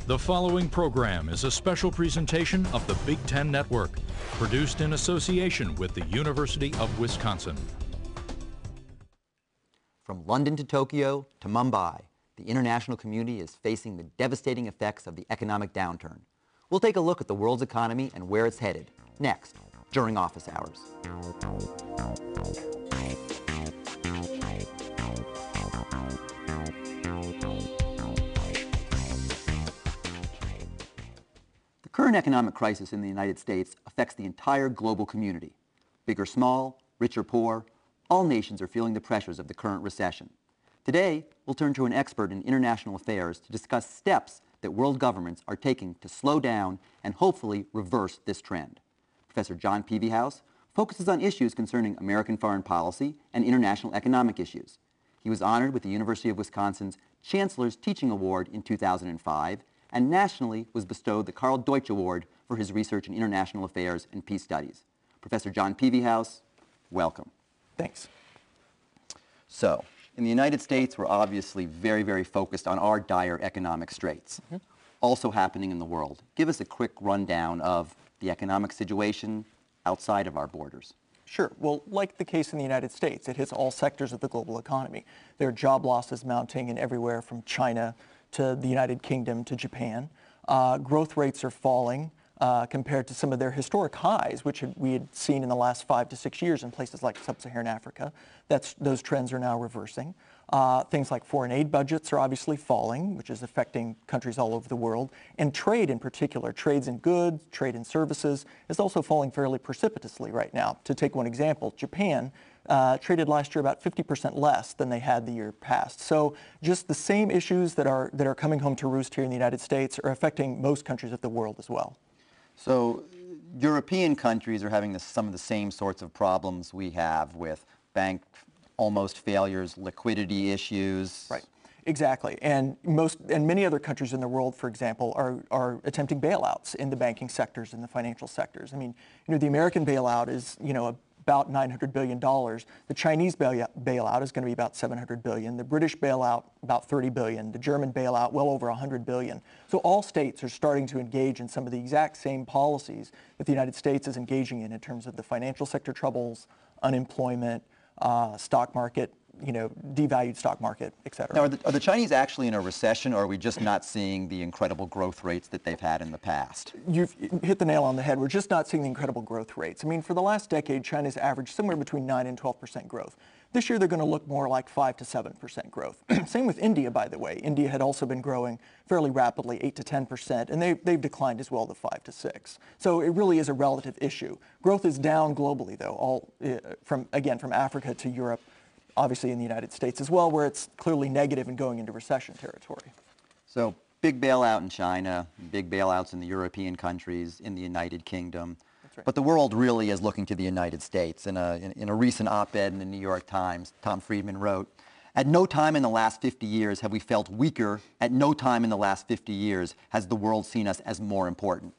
The following program is a special presentation of the Big Ten Network, produced in association with the University of Wisconsin. From London to Tokyo to Mumbai, the international community is facing the devastating effects of the economic downturn. We'll take a look at the world's economy and where it's headed, next, during office hours. The current economic crisis in the United States affects the entire global community. Big or small, rich or poor, all nations are feeling the pressures of the current recession. Today, we'll turn to an expert in international affairs to discuss steps that world governments are taking to slow down and hopefully reverse this trend. Professor John Pevehouse focuses on issues concerning American foreign policy and international economic issues. He was honored with the University of Wisconsin's Chancellor's Teaching Award in 2005 and nationally was bestowed the Karl Deutsch Award for his research in international affairs and peace studies. Professor John Pevehouse, welcome. Thanks. So, in the United States, we're obviously very focused on our dire economic straits. Also happening in the world. Give us a quick rundown of the economic situation outside of our borders. Sure. Well, like the case in the United States, it hits all sectors of the global economy. There are job losses mounting in everywhere from China to the United Kingdom to Japan. Growth rates are falling compared to some of their historic highs, which we had seen in the last 5 to 6 years in places like sub-Saharan Africa. Those trends are now reversing. Things like foreign aid budgets are obviously falling, which is affecting countries all over the world. And trade in particular, trades in goods, trade in services, is also falling fairly precipitously right now. To take one example, Japan traded last year about 50% less than they had the year past. So just the same issues that are coming home to roost here in the United States are affecting most countries of the world as well. So European countries are having some of the same sorts of problems we have with bank almost failures, liquidity issues. Right. Exactly. And many other countries in the world, for example, are attempting bailouts in the banking sectors and the financial sectors. I mean, the American bailout is, about $900 billion. The Chinese bailout is going to be about $700 billion. The British bailout, about $30 billion. The German bailout, well over $100 billion. So all states are starting to engage in some of the exact same policies that the United States is engaging in terms of the financial sector troubles, unemployment, stock market, devalued stock market, et cetera. Now, are the Chinese actually in a recession, or are we just not seeing the incredible growth rates that they've had in the past? You've hit the nail on the head. We're just not seeing the incredible growth rates. I mean, for the last decade, China's averaged somewhere between 9 and 12% growth. This year, they're going to look more like 5 to 7% growth. Same with India, by the way. India had also been growing fairly rapidly, 8 to 10%, and they've declined as well to 5 to 6. So it really is a relative issue. Growth is down globally, though, from Africa to Europe, obviously in the United States as well, where it's clearly negative and going into recession territory. So big bailout in China, big bailouts in the European countries, in the United Kingdom. That's right. But the world really is looking to the United States. In a recent op-ed in the New York Times, Tom Friedman wrote, "At no time in the last 50 years have we felt weaker. At no time in the last 50 years has the world seen us as more important.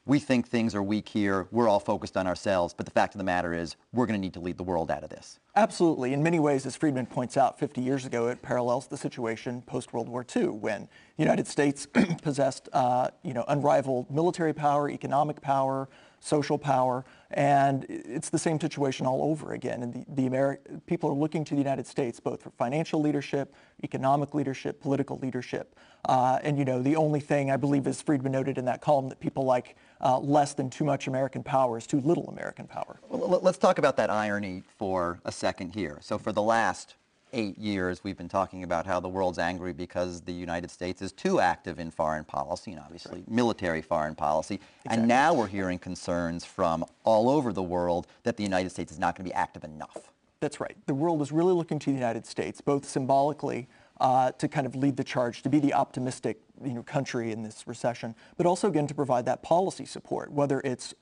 We think things are weak here. We're all focused on ourselves. But the fact of the matter is, we're going to need to lead the world out of this." Absolutely. In many ways, as Friedman points out, 50 years ago, it parallels the situation post-World War II, when the United States possessed unrivaled military power, economic power, social power, and it's the same situation all over again. And people are looking to the United States both for financial leadership, economic leadership, political leadership. And the only thing, I believe, as Friedman noted in that column, that people like less than too much American power is too little American power. Well, let's talk about that irony for a second here. So for the last 8 years, we've been talking about how the world's angry because the United States is too active in foreign policy and obviously military foreign policy. Exactly. And now we're hearing concerns from all over the world that the United States is not going to be active enough. That's right. The world is really looking to the United States, both symbolically to kind of lead the charge, to be the optimistic country in this recession, but also, again, to provide that policy support, whether it's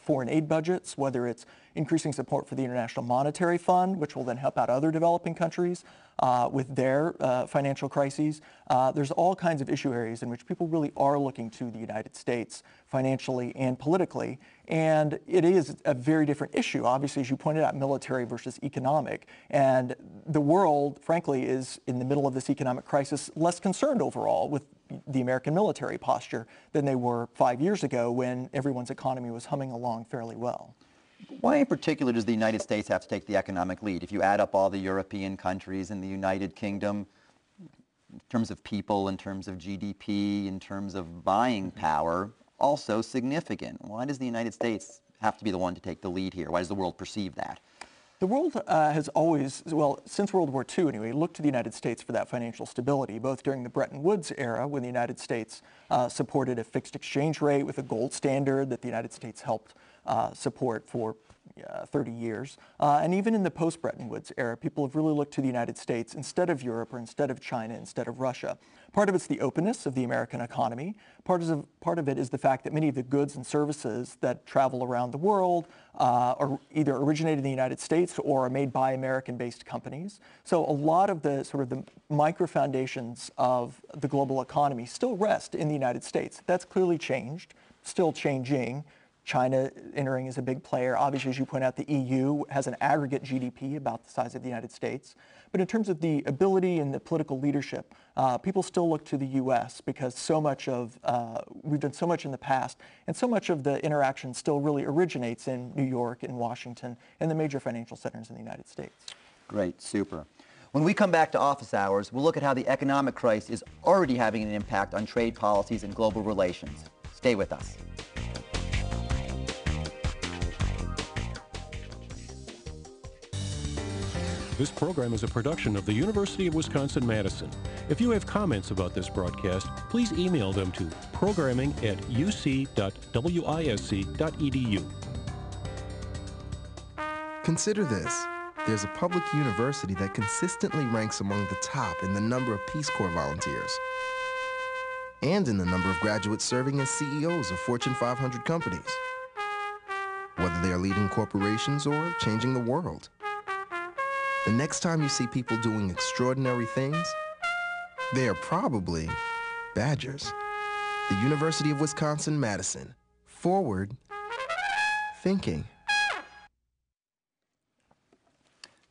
foreign aid budgets, whether it's increasing support for the International Monetary Fund, which will then help out other developing countries with their financial crises. There's all kinds of issue areas in which people really are looking to the United States financially and politically. And it is a very different issue, obviously, as you pointed out, military versus economic. And the world, frankly, is in the middle of this economic crisis less concerned overall with the American military posture than they were 5 years ago when everyone's economy was humming along fairly well. Why in particular does the United States have to take the economic lead? If you add up all the European countries and the United Kingdom, in terms of people, in terms of GDP, in terms of buying power, also significant. Why does the United States have to be the one to take the lead here? Why does the world perceive that? The world has always, well, since World War II anyway, looked to the United States for that financial stability, both during the Bretton Woods era, when the United States supported a fixed exchange rate with a gold standard that the United States helped support for 30 years. And even in the post-Bretton Woods era, people have really looked to the United States instead of Europe or instead of China, instead of Russia. Part of it's the openness of the American economy. Part of it is the fact that many of the goods and services that travel around the world are either originated in the United States or are made by American-based companies. So a lot of the sort of the micro foundations of the global economy still rest in the United States. That's clearly changed, still changing. China entering as a big player. Obviously, as you point out, the EU has an aggregate GDP about the size of the United States. But in terms of the ability and the political leadership, people still look to the U.S. because so much of, we've done so much in the past, and so much of the interaction still really originates in New York and Washington and the major financial centers in the United States. Great, super. When we come back to office hours, we'll look at how the economic crisis is already having an impact on trade policies and global relations. Stay with us. This program is a production of the University of Wisconsin-Madison. If you have comments about this broadcast, please email them to programming@uc.wisc.edu. Consider this. There's a public university that consistently ranks among the top in the number of Peace Corps volunteers and in the number of graduates serving as CEOs of Fortune 500 companies, whether they are leading corporations or changing the world. The next time you see people doing extraordinary things, they are probably Badgers. The University of Wisconsin-Madison. Forward thinking.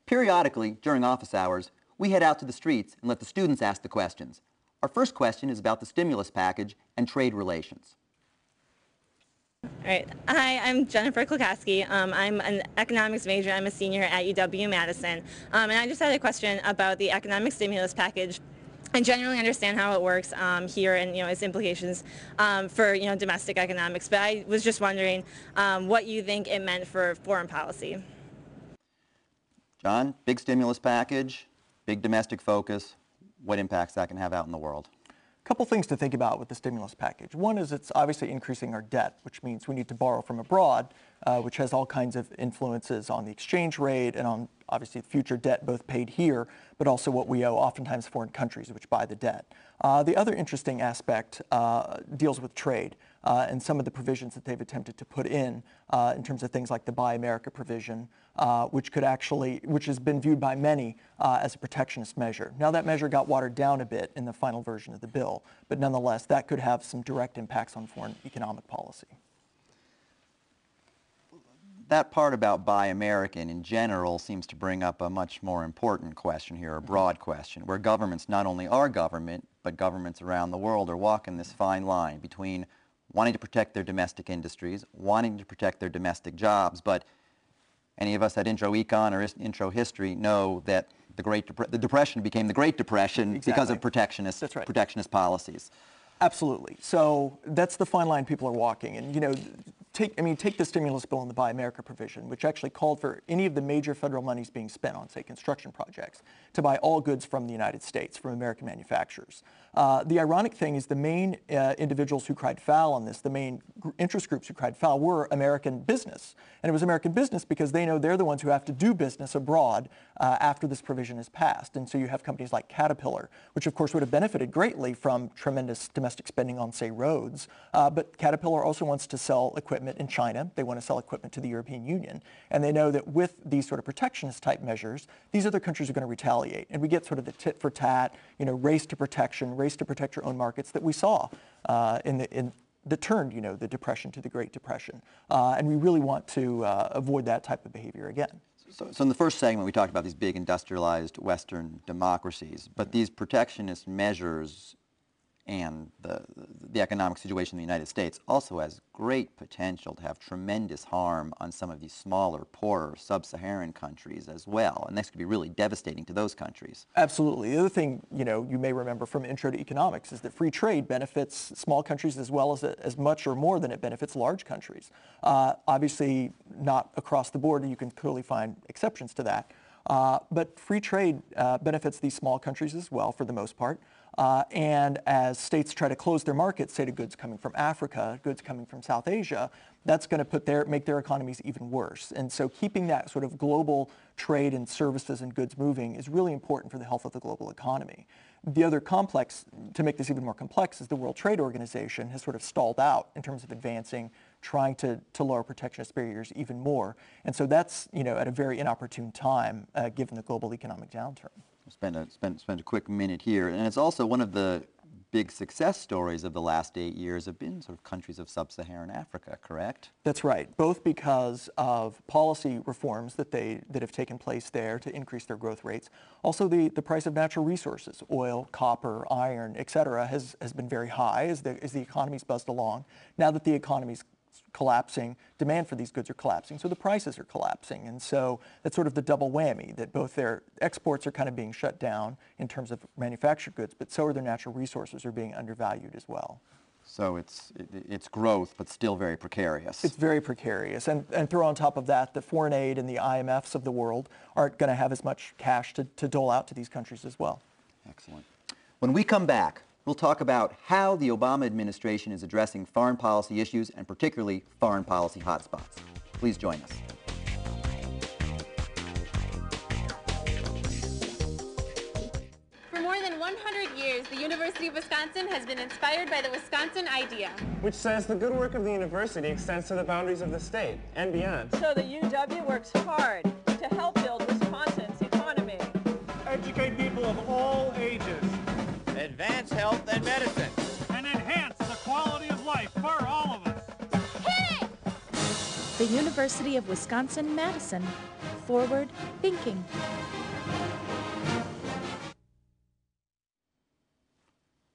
Periodically, during office hours, we head out to the streets and let the students ask the questions. Our first question is about the stimulus package and trade relations. All right. Hi, I'm Jennifer Klokaski. I'm an economics major. I'm a senior at UW-Madison. And I just had a question about the economic stimulus package. I generally understand how it works here and its implications for domestic economics. But I was just wondering what you think it meant for foreign policy. John, big stimulus package, big domestic focus. What impacts that can have out in the world? Couple things to think about with the stimulus package. One is it's obviously increasing our debt, which means we need to borrow from abroad, which has all kinds of influences on the exchange rate and on obviously future debt, both paid here, but also what we owe oftentimes foreign countries which buy the debt. The other interesting aspect deals with trade and some of the provisions that they've attempted to put in terms of things like the Buy America provision, which has been viewed by many as a protectionist measure. Now that measure got watered down a bit in the final version of the bill, but nonetheless that could have some direct impacts on foreign economic policy. That part about Buy American in general seems to bring up a much more important question here, a broad question, where governments, not only our government, but governments around the world are walking this fine line between wanting to protect their domestic industries, wanting to protect their domestic jobs, but any of us at intro econ or intro history know that the Depression became the Great Depression because of protectionist policies. Absolutely. So that's the fine line people are walking. And, take the stimulus bill and the Buy America provision, which actually called for any of the major federal monies being spent on, say, construction projects, to buy all goods from the United States, from American manufacturers. The ironic thing is the main individuals who cried foul on this, the main interest groups who cried foul, were American business. And it was American business because they know they're the ones who have to do business abroad after this provision is passed. And so you have companies like Caterpillar, which of course would have benefited greatly from tremendous domestic spending on, say, roads. But Caterpillar also wants to sell equipment in China. They want to sell equipment to the European Union. And they know that with these sort of protectionist type measures, these other countries are going to retaliate. And we get sort of the tit for tat, race to protection, race to protect your own markets that we saw that turned, the Depression to the Great Depression. And we really want to avoid that type of behavior again. So in the first segment, we talked about these big industrialized Western democracies, but these protectionist measures and the economic situation in the United States also has great potential to have tremendous harm on some of these smaller, poorer, sub-Saharan countries as well. And this could be really devastating to those countries. Absolutely. The other thing, you may remember from Intro to Economics is that free trade benefits small countries as well as much or more than it benefits large countries. Obviously, not across the board. You can clearly find exceptions to that. But free trade benefits these small countries as well, for the most part. And as states try to close their markets, say to goods coming from Africa, goods coming from South Asia, that's going to make their economies even worse. And so keeping that sort of global trade and services and goods moving is really important for the health of the global economy. The other complex, to make this even more complex, is the World Trade Organization has sort of stalled out in terms of advancing, trying to lower protectionist barriers even more. And so that's, at a very inopportune time, given the global economic downturn. Spend a quick minute here, and it's also one of the big success stories of the last 8 years have been sort of countries of sub-Saharan Africa, correct? That's right, both because of policy reforms that have taken place there to increase their growth rates. Also, the price of natural resources, oil, copper, iron, et cetera, has been very high as the economy's buzzed along. Now that the economy's collapsing, demand for these goods are collapsing, so the prices are collapsing. And so that's sort of the double whammy, that both their exports are kind of being shut down in terms of manufactured goods, but so are their natural resources are being undervalued as well. So it's growth, but still very precarious. It's very precarious. And throw on top of that, the foreign aid and the IMFs of the world aren't going to have as much cash to dole out to these countries as well. Excellent. When we come back, we'll talk about how the Obama administration is addressing foreign policy issues and particularly foreign policy hotspots. Please join us. For more than 100 years, the University of Wisconsin has been inspired by the Wisconsin idea, which says the good work of the university extends to the boundaries of the state and beyond. So the UW works hard to help build Wisconsin's economy. Educate people of all ages. Advance health and medicine. And enhance the quality of life for all of us. Hit it! The University of Wisconsin-Madison. Forward thinking.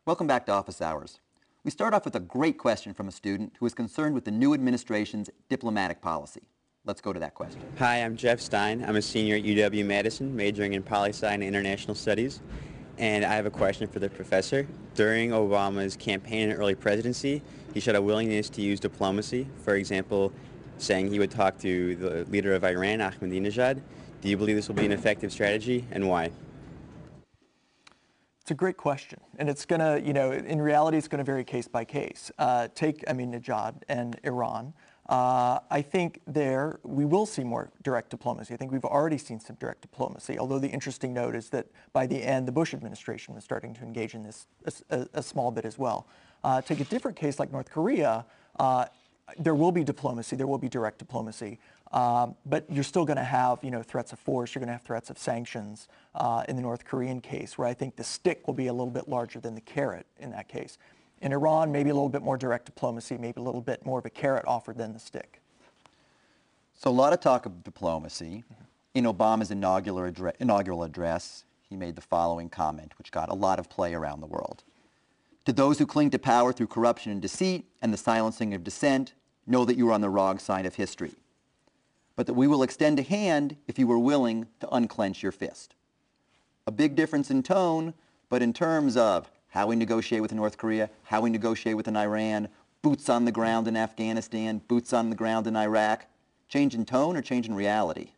Welcome back to Office Hours. We start off with a great question from a student who is concerned with the new administration's diplomatic policy. Let's go to that question. Hi, I'm Jeff Stein. I'm a senior at UW-Madison, majoring in poli-sci and international studies. And I have a question for the professor. During Obama's campaign and early presidency, he showed a willingness to use diplomacy. For example, saying he would talk to the leader of Iran, Ahmadinejad. Do you believe this will be an effective strategy, and why? It's a great question, and it's going to, in reality, it's going to vary case by case. Take Ahmadinejad and Iran. I think we will see more direct diplomacy. I think we've already seen some direct diplomacy, although the interesting note is that by the end, the Bush administration was starting to engage in this a small bit as well. Take a different case like North Korea, there will be diplomacy, there will be direct diplomacy, but you're still going to have, threats of force, you're going to have threats of sanctions in the North Korean case, where I think the stick will be a little bit larger than the carrot in that case. In Iran, maybe a little bit more direct diplomacy, maybe a little bit more of a carrot offered than the stick. So a lot of talk of diplomacy. In Obama's inaugural address, he made the following comment, which got a lot of play around the world. To those who cling to power through corruption and deceit and the silencing of dissent, know that you are on the wrong side of history, but that we will extend a hand if you are willing to unclench your fist. A big difference in tone, but in terms of how we negotiate with North Korea, how we negotiate with Iran, boots on the ground in Afghanistan, boots on the ground in Iraq. Change in tone or change in reality?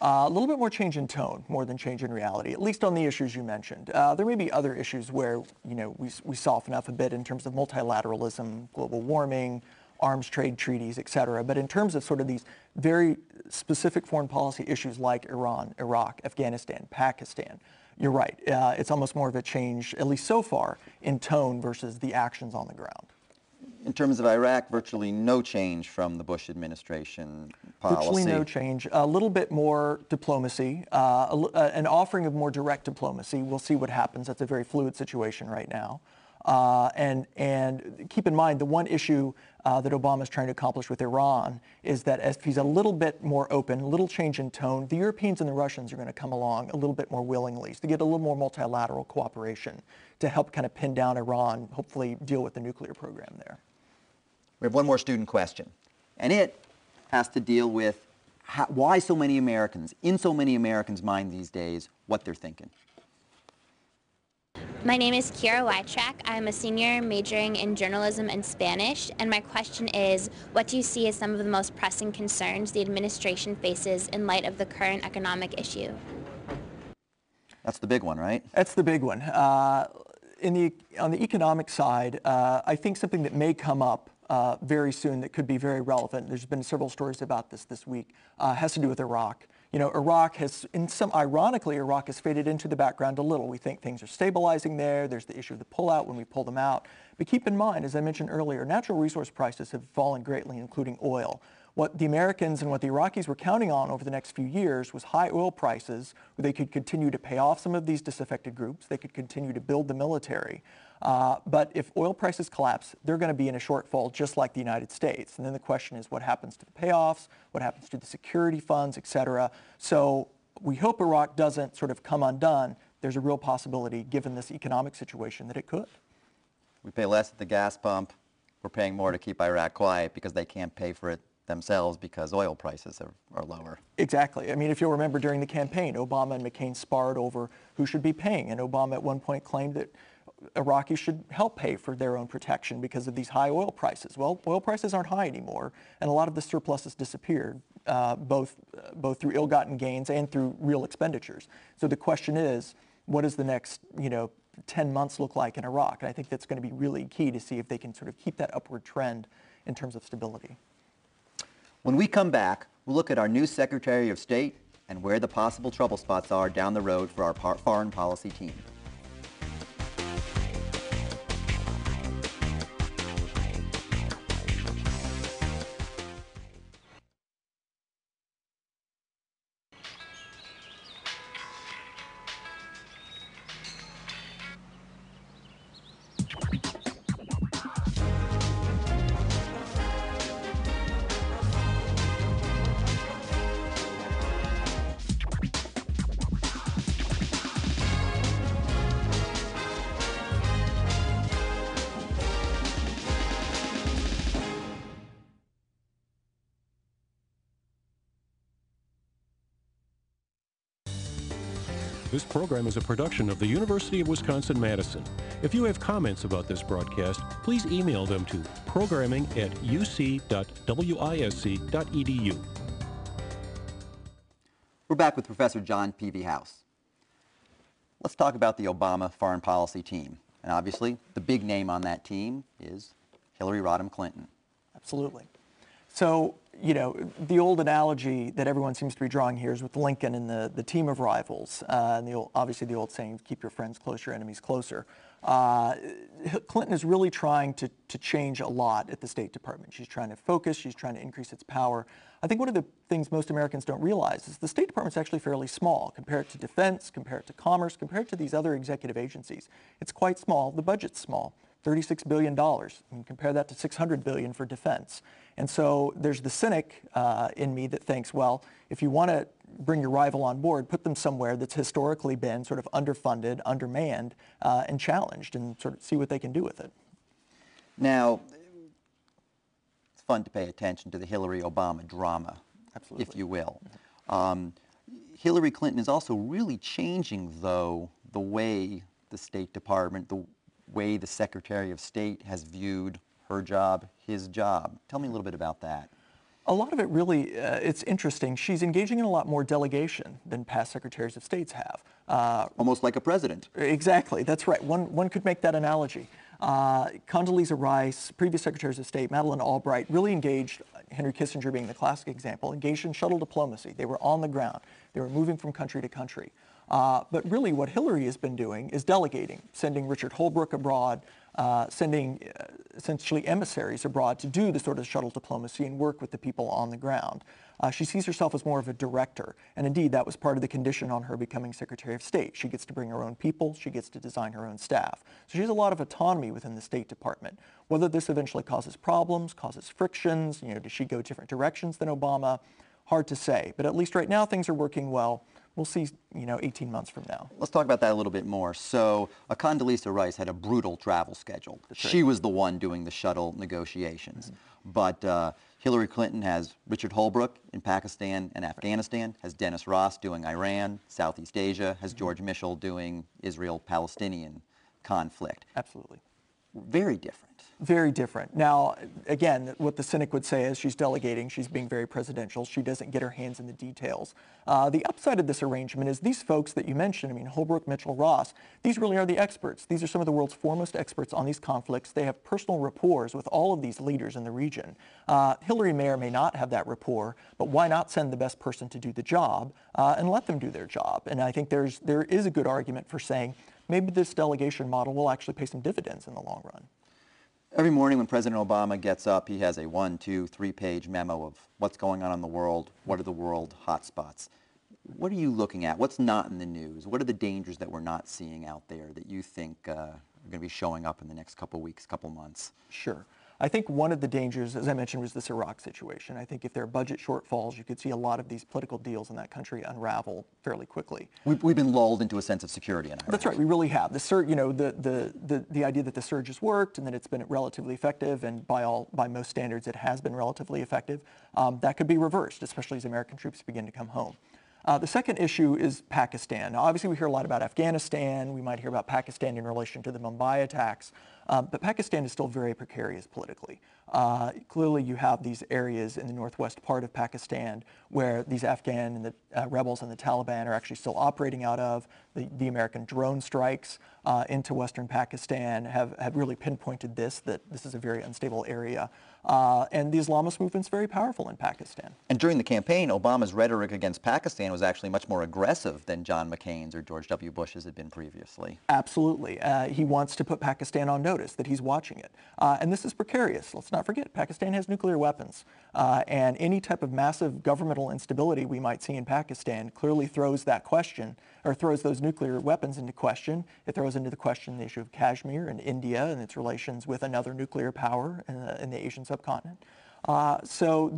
A little bit more change in tone, more than change in reality, at least on the issues you mentioned. There may be other issues where, we soften up a bit in terms of multilateralism, global warming, arms trade treaties, et cetera. But in terms of sort of these very specific foreign policy issues like Iran, Iraq, Afghanistan, Pakistan, you're right. It's almost more of a change, at least so far, in tone versus the actions on the ground. In terms of Iraq, virtually no change from the Bush administration policy. Virtually no change. A little bit more diplomacy, an offering of more direct diplomacy. We'll see what happens. That's a very fluid situation right now. And keep in mind, the one issue that Obama is trying to accomplish with Iran is that if he's a little bit more open, a little change in tone, the Europeans and the Russians are going to come along a little bit more willingly to get a little more multilateral cooperation to help kind of pin down Iran, hopefully deal with the nuclear program there. We have one more student question, and it has to deal with why so many Americans, in so many Americans' mind these days, what they're thinking. My name is Kiara Wytrack. I'm a senior majoring in journalism and Spanish, and my question is, what do you see as some of the most pressing concerns the administration faces in light of the current economic issue? That's the big one, right? That's the big one. On the economic side, I think something that may come up very soon that could be very relevant, there's been several stories about this week, has to do with Iraq. You know, ironically, Iraq has faded into the background a little. We think things are stabilizing there. There's the issue of the pullout when we pull them out. But keep in mind, as I mentioned earlier, natural resource prices have fallen greatly, including oil. What the Americans and what the Iraqis were counting on over the next few years was high oil prices, where they could continue to pay off some of these disaffected groups. They could continue to build the military. But if oil prices collapse, they're going to be in a shortfall just like the United States. And then the question is, what happens to the payoffs? What happens to the security funds, et cetera? So we hope Iraq doesn't sort of come undone. There's a real possibility, given this economic situation, that it could. We pay less at the gas pump. We're paying more to keep Iraq quiet because they can't pay for it themselves because oil prices are lower. Exactly. I mean, if you'll remember during the campaign, Obama and McCain sparred over who should be paying. And Obama at one point claimed that Iraqis should help pay for their own protection because of these high oil prices. Well, oil prices aren't high anymore, and a lot of the surplus has disappeared, both through ill-gotten gains and through real expenditures. So the question is, what does the next 10 months look like in Iraq? And I think that's going to be really key to see if they can sort of keep that upward trend in terms of stability. When we come back, we'll look at our new Secretary of State and where the possible trouble spots are down the road for our foreign policy team. This program is a production of the University of Wisconsin-Madison. If you have comments about this broadcast, please email them to programming@uc.wisc.edu. We're back with Professor John Pevehouse. Let's talk about the Obama foreign policy team. And obviously, the big name on that team is Hillary Rodham Clinton. Absolutely. So, the old analogy that everyone seems to be drawing here is with Lincoln and the team of rivals. And obviously the old saying, keep your friends close, your enemies closer. Clinton is really trying to change a lot at the State Department. She's trying to focus. She's trying to increase its power. I think one of the things most Americans don't realize is the State Department's actually fairly small. Compare it to defense, compare it to commerce, compare it to these other executive agencies. It's quite small. The budget's small. $36 billion. And compare that to $600 billion for defense. And so there's the cynic in me that thinks, well, if you want to bring your rival on board, put them somewhere that's historically been sort of underfunded, undermanned, and challenged, and sort of see what they can do with it. Now, it's fun to pay attention to the Hillary-Obama drama, absolutely, if you will. Hillary Clinton is also really changing, though, the way the State Department, the way the Secretary of State has viewed her job, his job. Tell me a little bit about that. A lot of it really, it's interesting. She's engaging in a lot more delegation than past Secretaries of States have. Almost like a president. Exactly, that's right. One could make that analogy. Condoleezza Rice, previous Secretaries of State, Madeleine Albright, really engaged, Henry Kissinger being the classic example, engaged in shuttle diplomacy. They were on the ground. They were moving from country to country. But really what Hillary has been doing is delegating, sending Richard Holbrooke abroad, sending essentially emissaries abroad to do the sort of shuttle diplomacy and work with the people on the ground. She sees herself as more of a director, and indeed that was part of the condition on her becoming Secretary of State. She gets to bring her own people, she gets to design her own staff. So she has a lot of autonomy within the State Department. Whether this eventually causes problems, causes frictions, does she go different directions than Obama? Hard to say, but at least right now things are working well. We'll see, 18 months from now. Let's talk about that a little bit more. So, Condoleezza Rice had a brutal travel schedule. She was the one doing the shuttle negotiations. But Hillary Clinton has Richard Holbrooke in Pakistan and Afghanistan, has Dennis Ross doing Iran, Southeast Asia, has George Mitchell doing Israel-Palestinian conflict. Absolutely. Very different. Very different. Now, again, what the cynic would say is she's delegating, she's being very presidential, she doesn't get her hands in the details. The upside of this arrangement is these folks that you mentioned, Holbrooke, Mitchell, Ross, these really are the experts. These are some of the world's foremost experts on these conflicts. They have personal rapport with all of these leaders in the region. Hillary may or may not have that rapport, but why not send the best person to do the job and let them do their job? And I think there is a good argument for saying maybe this delegation model will actually pay some dividends in the long run. Every morning when President Obama gets up, he has a 1-, 2-, 3-page memo of what's going on in the world, what are the world hotspots. What are you looking at? What's not in the news? What are the dangers that we're not seeing out there that you think are going to be showing up in the next couple weeks, couple months? Sure. I think one of the dangers, as I mentioned, was this Iraq situation. I think if there are budget shortfalls, you could see a lot of these political deals in that country unravel fairly quickly. We've been lulled into a sense of security in Iraq. That's right. We really have. The surge, the idea that the surge has worked and that it's been relatively effective, and by most standards, it has been relatively effective. That could be reversed, especially as American troops begin to come home. The second issue is Pakistan. Now, obviously, we hear a lot about Afghanistan. We might hear about Pakistan in relation to the Mumbai attacks. But Pakistan is still very precarious politically. Clearly, you have these areas in the northwest part of Pakistan where these Afghan and the rebels and the Taliban are actually still operating out of. The American drone strikes into western Pakistan have really pinpointed that this is a very unstable area. And the Islamist movement's very powerful in Pakistan. And during the campaign, Obama's rhetoric against Pakistan was actually much more aggressive than John McCain's or George W. Bush's had been previously. Absolutely. He wants to put Pakistan on notice that he's watching it. And this is precarious. Let's not forget, Pakistan has nuclear weapons. And any type of massive governmental instability we might see in Pakistan clearly throws that question, or throws those nuclear weapons into question. It throws into the question the issue of Kashmir and India and its relations with another nuclear power in the Asian subcontinent. So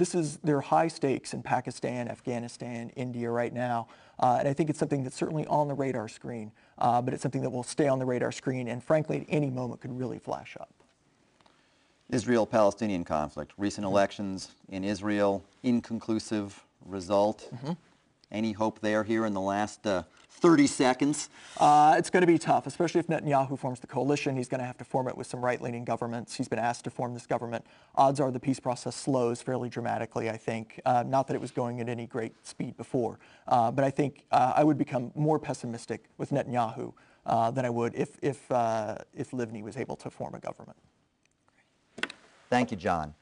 there are high stakes in Pakistan, Afghanistan, India right now. And I think it's something that's certainly on the radar screen, but it's something that will stay on the radar screen and frankly at any moment could really flash up. Israel-Palestinian conflict. Recent elections in Israel, inconclusive result. Any hope there here in the last 30 seconds? It's going to be tough, especially if Netanyahu forms the coalition. He's going to have to form it with some right-leaning governments. He's been asked to form this government. Odds are the peace process slows fairly dramatically, I think. Not that it was going at any great speed before, but I think I would become more pessimistic with Netanyahu than I would if Livni was able to form a government. Thank you, John.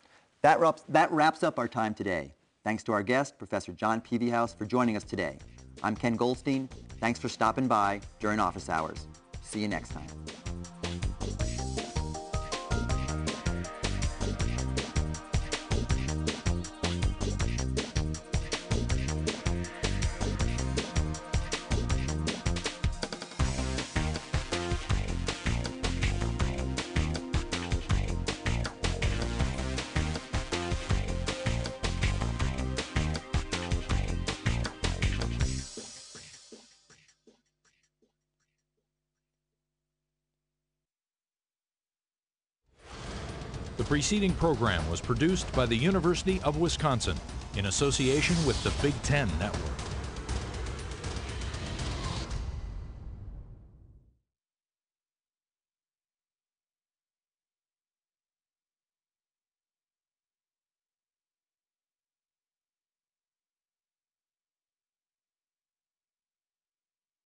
That wraps up our time today. Thanks to our guest, Professor John Pevehouse, for joining us today. I'm Ken Goldstein. Thanks for stopping by during office hours. See you next time. The preceding program was produced by the University of Wisconsin in association with the Big Ten Network.